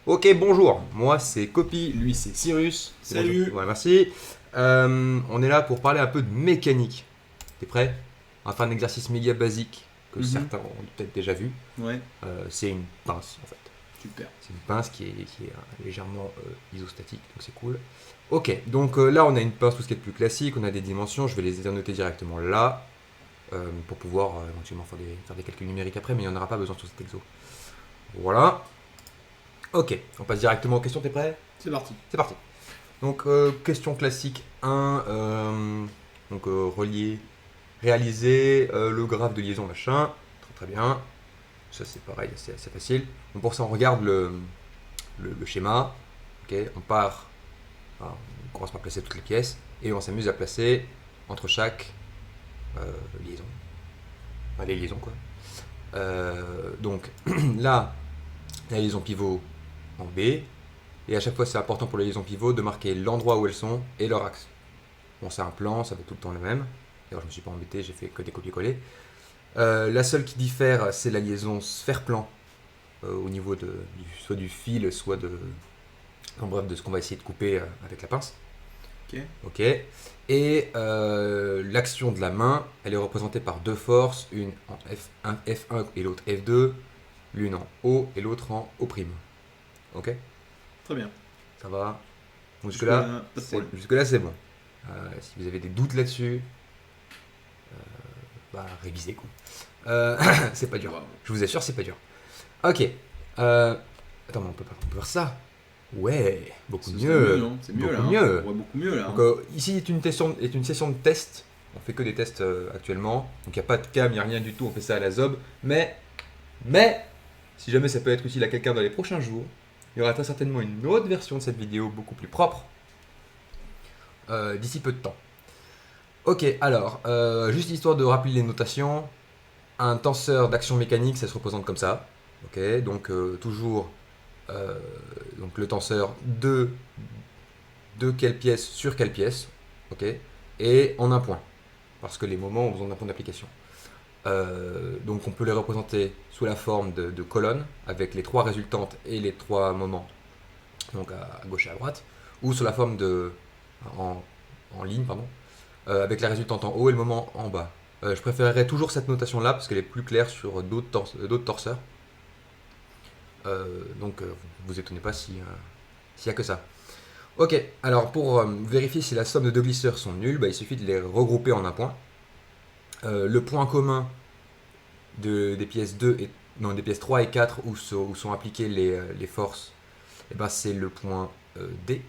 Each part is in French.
Ok, bonjour. Moi c'est Copy, lui c'est Cyrus. Salut. Bonjour. Ouais, merci. On est là pour parler un peu de mécanique. T'es prêt? On va faire un exercice méga basique que Mhm. certains ont peut-être déjà vu. Ouais, C'est une pince en fait. super. C'est une pince qui est légèrement isostatique, donc c'est cool. Ok, donc là on a une pince, tout ce qui est de plus classique, on a des dimensions, je vais les noter directement là, pour pouvoir éventuellement faire des calculs numériques après, mais il n'y en aura pas besoin sur cet exo. Voilà. Ok, on passe directement aux questions, t'es prêt? C'est parti. C'est parti. Donc, question classique 1, donc relier, réaliser le graphe de liaison machin, très très bien, ça c'est pareil, c'est assez facile. Donc pour ça on regarde le schéma, ok, on part, enfin, on commence par placer toutes les pièces, et on s'amuse à placer entre chaque liaison, enfin les liaisons quoi. Donc là, la liaison pivot en B, et à chaque fois c'est important pour les liaisons pivot de marquer l'endroit où elles sont et leur axe. Bon, c'est un plan, ça va tout le temps le même. D'ailleurs, je me suis pas embêté, j'ai fait que des copier-coller. La seule qui diffère, c'est la liaison sphère-plan au niveau soit du fil, soit en bref, de ce qu'on va essayer de couper avec la pince. Ok. Ok. Et l'action de la main, elle est représentée par deux forces, une en F1 et l'autre F2, l'une en O et l'autre en O'. Ok. Très bien. Ça va. Jusque-là, Jusque-là, pas de c'est problème. jusque-là, c'est bon. Si vous avez des doutes là-dessus, bah révisez quoi. Euh, c'est pas dur. Waouh. Je vous assure, c'est pas dur. Ok. Euh, Attends, mais on peut faire ça. Ouais, beaucoup Ce serait mieux, mieux. non? C'est mieux là, Beaucoup hein? On mieux. voit beaucoup mieux là, Donc hein? ici est une session de test. On fait que des tests actuellement. Donc il n'y a pas de cam, il n'y a rien du tout. On fait ça à la zob. Mais, si jamais ça peut être utile à quelqu'un dans les prochains jours, il y aura très certainement une autre version de cette vidéo beaucoup plus propre d'ici peu de temps. Ok, alors, juste histoire de rappeler les notations. Un tenseur d'action mécanique, ça se représente comme ça. Ok, donc toujours donc le tenseur de quelle pièce sur quelle pièce. Ok, et en un point, parce que les moments ont besoin d'un point d'application. Donc on peut les représenter sous la forme de colonnes avec les trois résultantes et les trois moments, donc à gauche et à droite, ou sous la forme en, en ligne, pardon, avec la résultante en haut et le moment en bas. Je préférerais toujours cette notation là parce qu'elle est plus claire sur d'autres torseurs. Donc vous étonnez pas s'il y a que ça. Ok, alors pour vérifier si la somme de deux glisseurs sont nuls, bah, il suffit de les regrouper en un point. Le point commun des pièces 2 et non, des pièces 3 et 4 où sont appliquées les forces, eh ben, c'est le point D.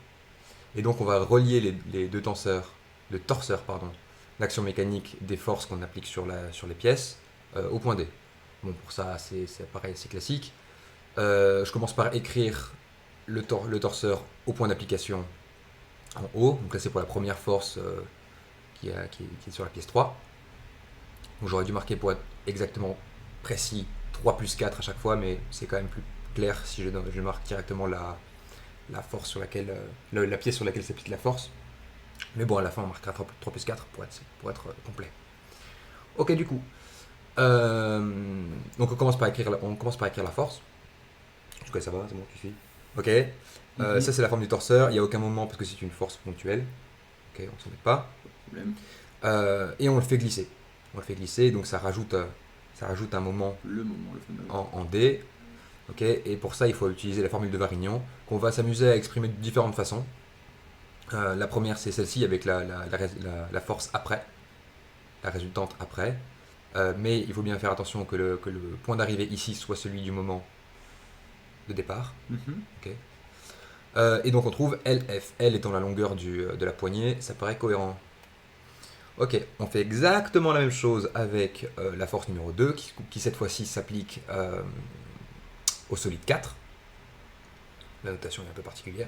Et donc on va relier les deux tenseurs, le torseur pardon, l'action mécanique des forces qu'on applique sur les pièces au point D. Bon, pour ça c'est pareil, c'est classique. Je commence par écrire le torseur au point d'application en haut. Donc là, c'est pour la première force qui est sur la pièce 3. Donc j'aurais dû marquer pour être exactement précis 3 plus 4 à chaque fois, mais c'est quand même plus clair si je marque directement la force sur laquelle, la pièce sur laquelle s'applique la force. Mais bon, à la fin, on marquera 3 plus 4 pour être complet. Ok, du coup. Donc on commence par écrire la force. Jusqu'à ça va, c'est bon, tu suis. Ok. Mhm. Ça, c'est la forme du torseur. Il n'y a aucun moment parce que c'est une force ponctuelle. Ok, on s'en met pas. Problème. Et on le fait glisser. On le fait glisser, donc ça rajoute un moment Le moment, le fameux. en D. Ok, et pour ça, il faut utiliser la formule de Varignon, qu'on va s'amuser à exprimer de différentes façons. La première, c'est celle-ci avec la force après, la résultante après. Mais il faut bien faire attention que le point d'arrivée ici soit celui du moment de départ. Mhm. Ok. Et donc on trouve LF, L étant la longueur de la poignée, ça paraît cohérent. Ok, on fait exactement la même chose avec la force numéro 2, qui cette fois-ci s'applique au solide 4. La notation est un peu particulière.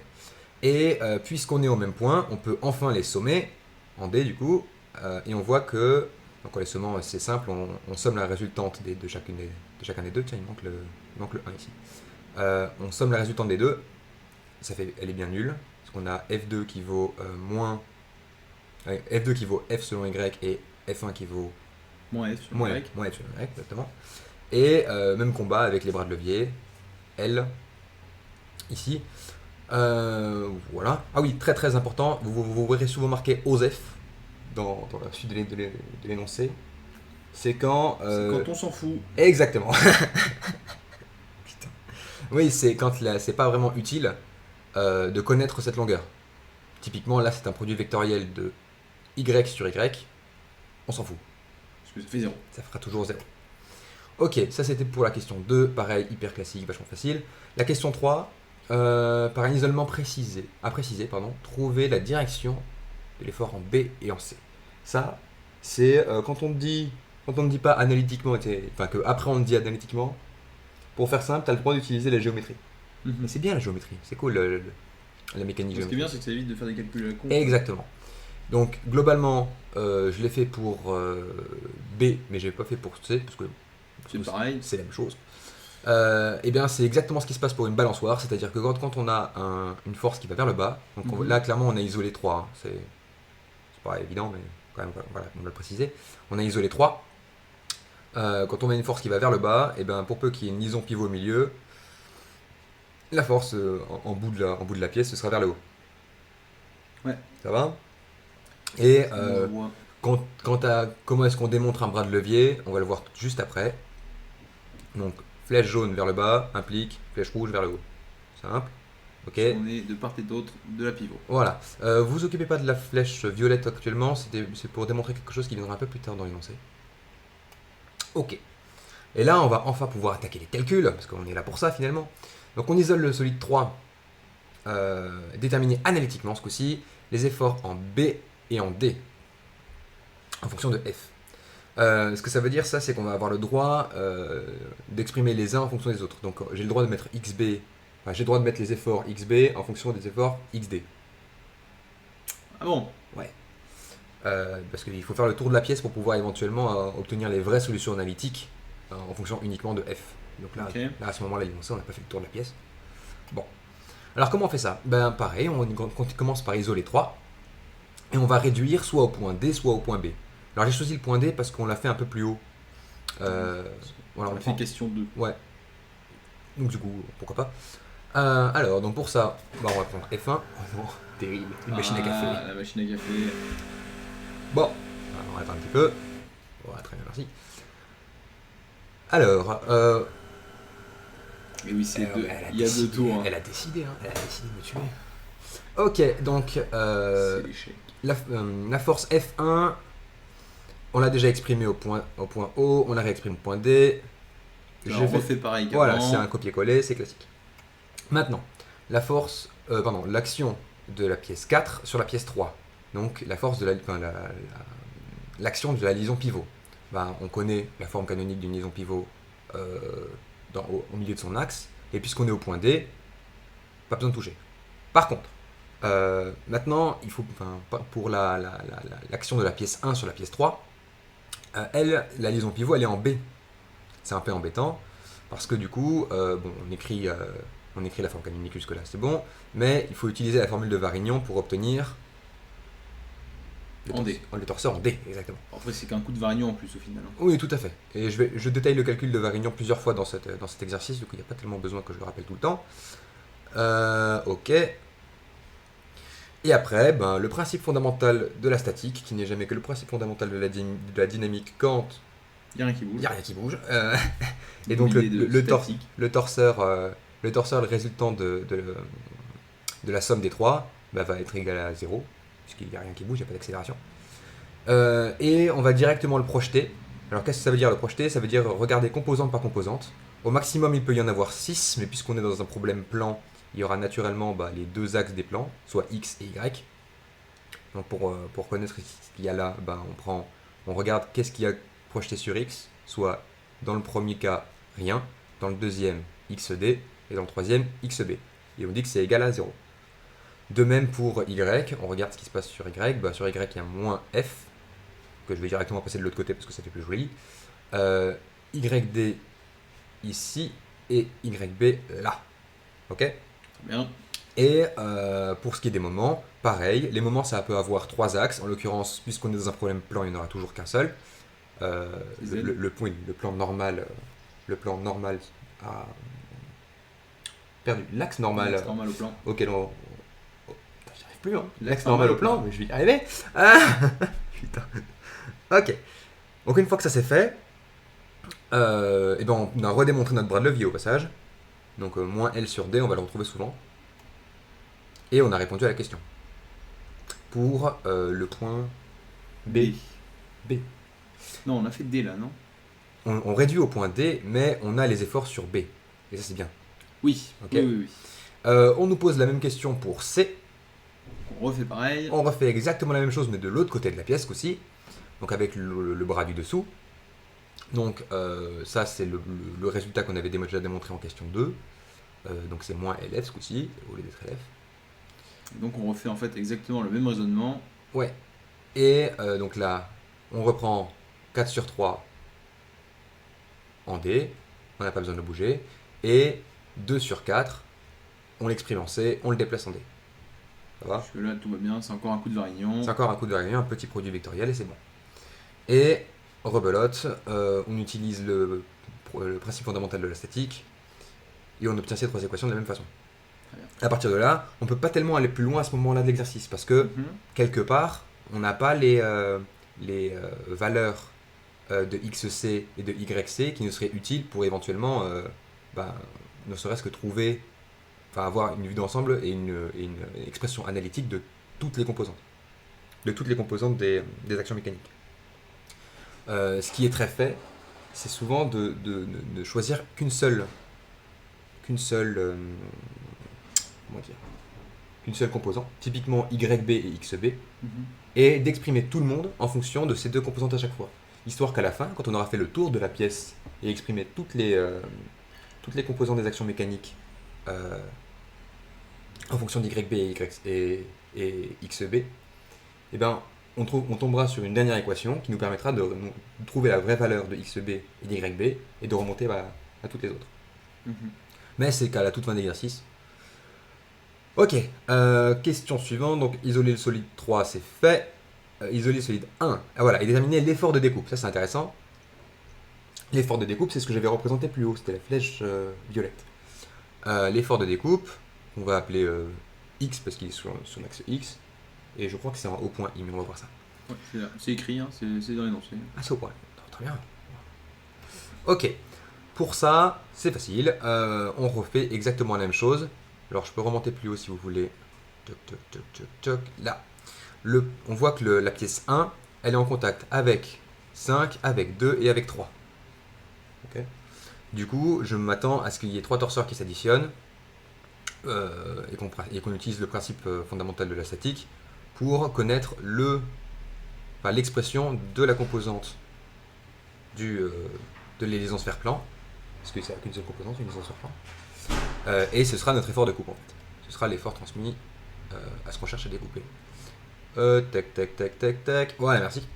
Et puisqu'on est au même point, on peut enfin les sommer, en D du coup, et on voit que, donc en les sommant c'est simple, on somme la résultante de chacun des deux, tiens il manque le 1 ici. On somme la résultante des deux, elle est bien nulle, parce qu'on a F2 qui vaut F2 qui vaut F selon Y et F1 qui vaut Moins F sur moins, Y. moins F selon Y, exactement. Et même combat avec les bras de levier, L ici. Voilà. Ah oui, très très important, vous verrez souvent marqué OSEF dans la suite de l'énoncé. C'est quand... C'est quand on s'en fout. Exactement. Putain. Oui, c'est quand c'est pas vraiment utile de connaître cette longueur. Typiquement, là, c'est un produit vectoriel de y sur y. On s'en fout. Parce que ça fait 0. Ça fera toujours 0. Ok, ça c'était pour la question 2. Pareil, hyper classique, vachement facile. La question 3, par un isolement à préciser, trouver la direction de l'effort en B et en C. Ça, c'est quand on ne dit pas analytiquement, enfin que après on le dit analytiquement, pour faire simple, tu as le droit d'utiliser la géométrie. Mais c'est bien la géométrie, c'est cool la mécanique Ce qui est géométrique. bien, c'est que ça évite de faire des calculs à la con. Exactement. Donc globalement, je l'ai fait pour B, mais je l'ai pas fait pour C, parce que C'est pareil. c'est la même chose. Et bien c'est exactement ce qui se passe pour une balançoire, c'est-à-dire que quand on a une force qui va vers le bas, donc là clairement on a isolé 3, hein, c'est pas évident, mais quand même, voilà, on va le préciser. On a isolé 3. Quand on a une force qui va vers le bas, et ben pour peu qu'il y ait une liaison pivot au milieu, la force en bout de la pièce, ce sera vers le haut. Ouais. Ça va? Et On voit. quant à comment est-ce qu'on démontre un bras de levier, on va le voir juste après. Donc flèche jaune vers le bas implique flèche rouge vers le haut. Simple. Ok. On est de part et d'autre de la pivot. Voilà. Vous occupez pas de la flèche violette actuellement, c'est pour démontrer quelque chose qui viendra un peu plus tard dans l'énoncé. Ok. Et là, on va enfin pouvoir attaquer les calculs, parce qu'on est là pour ça finalement. Donc on isole le solide 3, déterminer analytiquement ce coup-ci les efforts en B et en D, en fonction de F. Ce que ça veut dire, ça, c'est qu'on va avoir le droit d'exprimer les uns en fonction des autres. Donc j'ai le droit de mettre XB, enfin, j'ai le droit de mettre les efforts XB en fonction des efforts XD. Ah bon? Ouais. Parce qu'il faut faire le tour de la pièce pour pouvoir éventuellement obtenir les vraies solutions analytiques en fonction uniquement de F. Donc là, Ok. là à ce moment-là, on n'a pas fait le tour de la pièce. Bon. Alors comment on fait ça? Ben pareil, on commence par isoler 3 et on va réduire soit au point D, soit au point B. Alors j'ai choisi le point D parce qu'on l'a fait un peu plus haut. Voilà, On a fait question 2. Ouais. Donc du coup, pourquoi pas. Alors, donc pour ça, bah, on va prendre F1. Oh non, terrible, une machine à café. La machine à café. Bon, on va attendre un petit peu. Voilà, très bien, merci. Alors, Et oui, c'est deux. Il y a 2 tours. Hein. Elle a décidé de me tuer. Ok, donc C'est l'échec. la force F1, on l'a déjà exprimée au point O, on la réexprime au point D. Alors, on refait pareil qu'avant. Voilà, c'est un copier-coller, c'est classique. Maintenant, l'action de la pièce 4 sur la pièce 3. Donc la force de l'action de la liaison pivot. Ben, on connaît la forme canonique d'une liaison pivot au milieu de son axe, et puisqu'on est au point D, pas besoin de toucher. Par contre, maintenant, il faut, pour l'action de la pièce 1 sur la pièce 3, la liaison pivot, elle est en B. C'est un peu embêtant, parce que du coup, on écrit la forme canonique jusque-là, c'est bon, mais il faut utiliser la formule de Varignon pour obtenir le torseur en D, exactement. Après, c'est qu'un coup de Varignon en plus au final. Oui, tout à fait. Et je détaille le calcul de Varignon plusieurs fois dans cet exercice, donc il n'y a pas tellement besoin que je le rappelle tout le temps. Ok. Et après, le principe fondamental de la statique, qui n'est jamais que le principe fondamental de la dynamique quand il n'y a rien qui bouge. Il n'y a rien qui bouge. Et donc le torseur, le résultant de la somme des trois va être égal à 0, puisqu'il n'y a rien qui bouge, il n'y a pas d'accélération. Et on va directement le projeter. Alors qu'est-ce que ça veut dire le projeter? Ça veut dire regarder composante par composante. Au maximum, il peut y en avoir 6, mais puisqu'on est dans un problème plan, il y aura naturellement les deux axes des plans, soit X et Y. Donc pour connaître ce qu'il y a là, on regarde qu'est-ce qu'il y a projeté sur X, soit dans le premier cas, rien, dans le deuxième, XD, et dans le troisième, XB. Et on dit que c'est égal à 0. De même pour Y, on regarde ce qui se passe sur Y. Sur Y, il y a moins F, que je vais directement passer de l'autre côté parce que ça fait plus joli. YD ici, et YB là. Ok? Bien. Et pour ce qui est des moments, pareil, les moments ça peut avoir trois axes, en l'occurrence, puisqu'on est dans un problème plan, il n'y en aura toujours qu'un seul. Le plan normal perdu. L'axe normal. L'axe normal au plan. Auquel on... J'y arrive plus, hein. L'axe normal au plan, mais je vais y arriver. Putain. Ok. Donc une fois que ça c'est fait, et ben on a redémontré notre bras de levier au passage. Donc moins L sur D, on va le retrouver souvent. Et on a répondu à la question. Pour le point B. B. Non, on a fait D là, non? On réduit au point D, mais on a les efforts sur B. Et ça c'est bien. Oui. Okay. Oui. On nous pose la même question pour C. On refait pareil. On refait exactement la même chose, mais de l'autre côté de la pièce aussi. Donc avec le bras du dessous. Donc ça c'est le résultat qu'on avait déjà démontré en question 2. Donc c'est moins LF ce coup-ci, au lieu d'être LF. Donc on refait en fait exactement le même raisonnement. Ouais. Et donc là, on reprend 4 sur 3 en D, on n'a pas besoin de le bouger. Et 2 sur 4, on l'exprime en C, on le déplace en D. Ça va ? Parce que là tout va bien, c'est encore un coup de varignon. C'est encore un coup de varignon, un petit produit vectoriel et c'est bon. Et rebelote, on utilise le principe fondamental de la statique et on obtient ces 3 équations de la même façon. À partir de là, on ne peut pas tellement aller plus loin à ce moment-là de l'exercice parce que, quelque part, on n'a pas les valeurs de XC et de YC qui nous seraient utiles pour éventuellement, ne serait-ce que trouver, avoir une vue d'ensemble et une expression analytique de toutes les composantes. Des actions mécaniques. Ce qui est très fait, c'est souvent de choisir qu'une seule composante, typiquement YB et XB, et d'exprimer tout le monde en fonction de ces 2 composantes à chaque fois. Histoire qu'à la fin, quand on aura fait le tour de la pièce et exprimé toutes les composantes des actions mécaniques en fonction d'YB et XB, et ben, on tombera sur une dernière équation qui nous permettra de trouver la vraie valeur de XB et d'YB et de remonter à toutes les autres. Mais c'est qu'à la toute fin d'exercice. Ok, question suivante. Donc, isoler le solide 3, c'est fait. Isoler le solide 1. Ah voilà, et déterminer l'effort de découpe. Ça, c'est intéressant. L'effort de découpe, c'est ce que j'avais représenté plus haut. C'était la flèche violette. L'effort de découpe, on va appeler X parce qu'il est sur l'axe X. Et je crois que c'est au point I, mais on va voir ça. Ouais, c'est là. C'est écrit, hein, c'est dans l'énoncé. Ah, c'est au point. Très bien. Ok. Pour ça, c'est facile. On refait exactement la même chose. Alors, je peux remonter plus haut si vous voulez. Toc, toc, toc, toc, toc. Là. On voit que la pièce 1, elle est en contact avec 5, avec 2 et avec 3. Okay. Du coup, je m'attends à ce qu'il y ait 3 torseurs qui s'additionnent et qu'on utilise le principe fondamental de la statique pour connaître l'expression de la composante de liaison sphère-plan, parce que ça n'a qu'une seule composante, une liaison sphère-plan. Et ce sera notre effort de coupe en fait. Ce sera l'effort transmis à ce qu'on cherche à découper. Tac, tac, tac, tac, tac. Voilà, merci.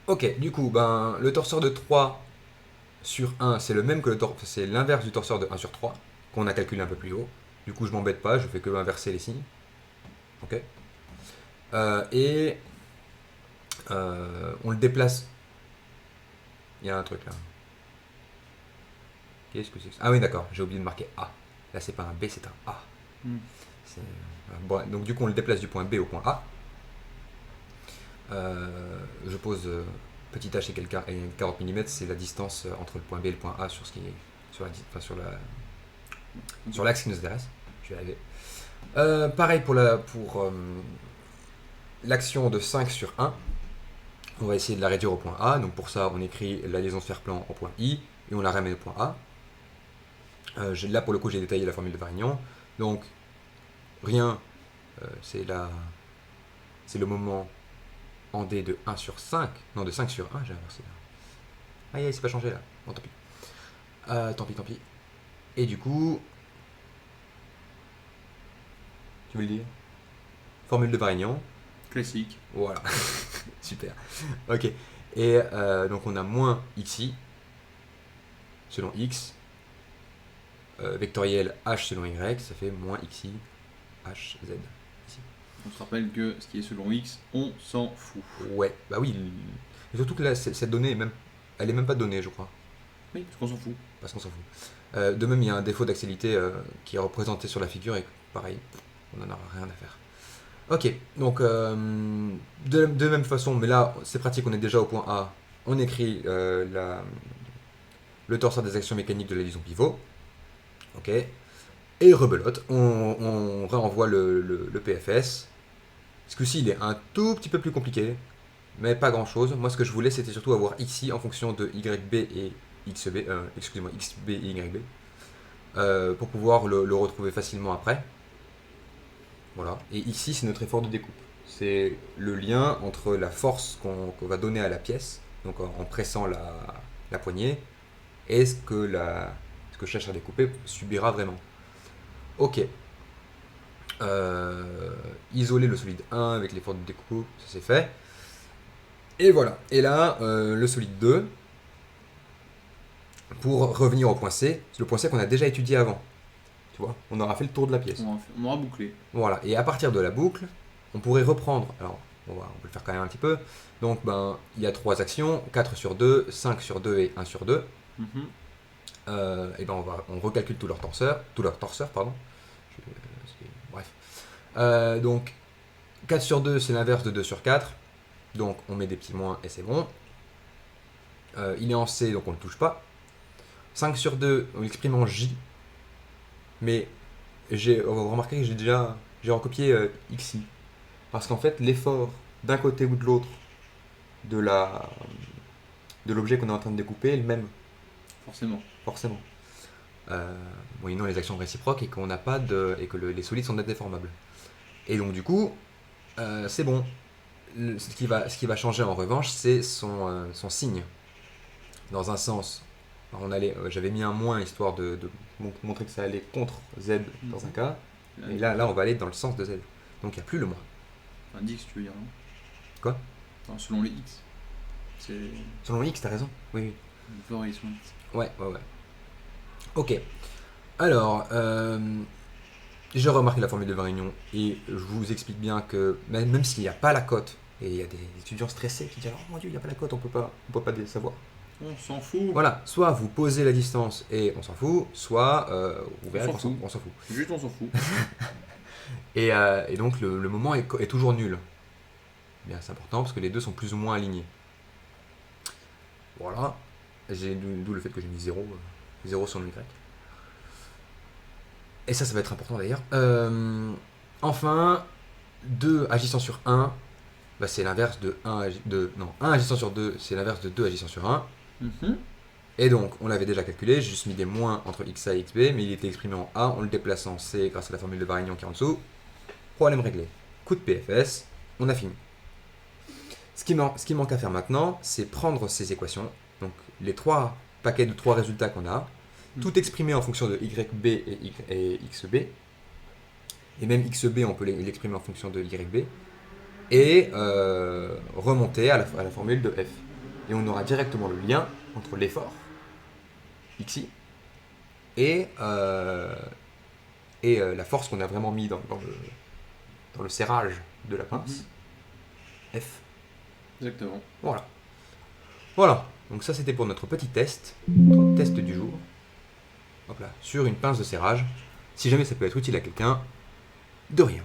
Ok, du coup, le torseur de 3 sur 1, c'est le même que c'est l'inverse du torseur de 1 sur 3, qu'on a calculé un peu plus haut. Du coup, je m'embête pas, je fais que inverser les signes. Ok. On le déplace. Il y a un truc là. Qu'est-ce que c'est que ça ? Ah oui, d'accord, j'ai oublié de marquer A. Là, c'est pas un B, c'est un A. Bon, donc, du coup, on le déplace du point B au point A. Je pose petit h et 40 mm, c'est la distance entre le point B et le point A sur l'axe qui nous intéresse. Je vais arriver. Pareil pour l'action de 5 sur 1. On va essayer de la réduire au point A. Donc pour ça, on écrit la liaison sphère-plan au point I et on la ramène au point A. Là, pour le coup, j'ai détaillé la formule de Varignon. Donc, rien, c'est le moment en D de 1 sur 5. Non, de 5 sur 1, j'ai inversé là. Aïe, c'est pas changé là. Bon, tant pis. Tant pis. Et du coup... Tu veux le dire ? Formule de Varignon. Classique. Voilà. Super. Ok. Et donc on a moins xi selon x. Vectoriel h selon y, ça fait moins xi hz. Ici. On se rappelle que ce qui est selon x, on s'en fout. Ouais, bah oui. Et surtout que là, cette donnée, elle est même pas donnée, je crois. Oui, parce qu'on s'en fout. Parce qu'on s'en fout. De même, il y a un défaut d'axialité qui est représenté sur la figure et pareil, on n'en aura rien à faire. Ok, donc de même façon, mais là c'est pratique, on est déjà au point A, on écrit le torseur des actions mécaniques de la liaison pivot. Ok, et rebelote, on réenvoie le PFS. Ce coup-ci, il est un tout petit peu plus compliqué, mais pas grand-chose. Moi, ce que je voulais, c'était surtout avoir XI en fonction de YB et XB, excusez-moi, XB et YB, pour pouvoir le retrouver facilement après. Voilà. Et ici, c'est notre effort de découpe. C'est le lien entre la force qu'on va donner à la pièce, donc en pressant la poignée, et ce que je cherche à découper subira vraiment. Ok. Isoler le solide 1 avec l'effort de découpe, ça c'est fait. Et voilà. Et là, le solide 2, pour revenir au point C, c'est le point C qu'on a déjà étudié avant. Tu vois, on aura fait le tour de la pièce. On aura bouclé. Voilà, et à partir de la boucle, on pourrait reprendre. Alors, on peut le faire quand même un petit peu. Donc, il y a 3 actions, 4 sur 2, 5 sur 2 et 1 sur 2. Et on recalcule tout leur torseur, pardon. Bref. Donc, 4 sur 2, c'est l'inverse de 2 sur 4. Donc, on met des petits moins et c'est bon. Il est en C, donc on ne le touche pas. 5 sur 2, on l'exprime en J. Mais on va remarquer que j'ai recopié XI. Parce qu'en fait, l'effort d'un côté ou de l'autre de l'objet qu'on est en train de découper est le même. Forcément. Moyennant les actions réciproques et qu'on n'a pas et que les solides sont déformables. Et donc du coup, c'est bon. Ce qui va changer en revanche, c'est son signe. Dans un sens, j'avais mis un moins histoire de montrer que ça allait contre Z dans un cas. Et là, on va aller dans le sens de Z. Donc il n'y a plus le moins. Enfin, d'X, tu veux dire, non? Quoi? Enfin, selon les X. Selon X, t'as raison. Oui. Le fort est selon X. Ouais. Ok. Alors, j'ai remarqué la formule de Varignon et je vous explique bien que même s'il n'y a pas la cote, et il y a des étudiants stressés qui disent oh mon dieu, il n'y a pas la cote, on peut pas savoir. On s'en fout. Voilà, soit vous posez la distance et on s'en fout, soit vous verrez qu'on s'en fout. Juste on s'en fout. Et donc le moment est toujours nul. Bien, c'est important parce que les deux sont plus ou moins alignés. Voilà. D'où le fait que j'ai mis 0 sur le Y. Et ça va être important d'ailleurs. Enfin, 2 agissant sur 1, c'est l'inverse de 1 agissant sur 2, c'est l'inverse de 2 agissant sur 1. Et donc, on l'avait déjà calculé, j'ai juste mis des moins entre XA et XB, mais il était exprimé en A, on le déplace en C grâce à la formule de Varignon qui est en dessous. Problème réglé. Coup de PFS, on a fini. Ce qui manque à faire maintenant, c'est prendre ces équations, donc les 3 paquets de 3 résultats qu'on a, tout exprimé en fonction de YB et XB, et même XB, on peut l'exprimer en fonction de YB, et remonter à la formule de F. Et on aura directement le lien entre l'effort, XI, et la force qu'on a vraiment mis dans le serrage de la pince, F. Exactement. Voilà. Donc ça, c'était pour notre petit test, notre test du jour. Hop là, sur une pince de serrage. Si jamais ça peut être utile à quelqu'un, de rien.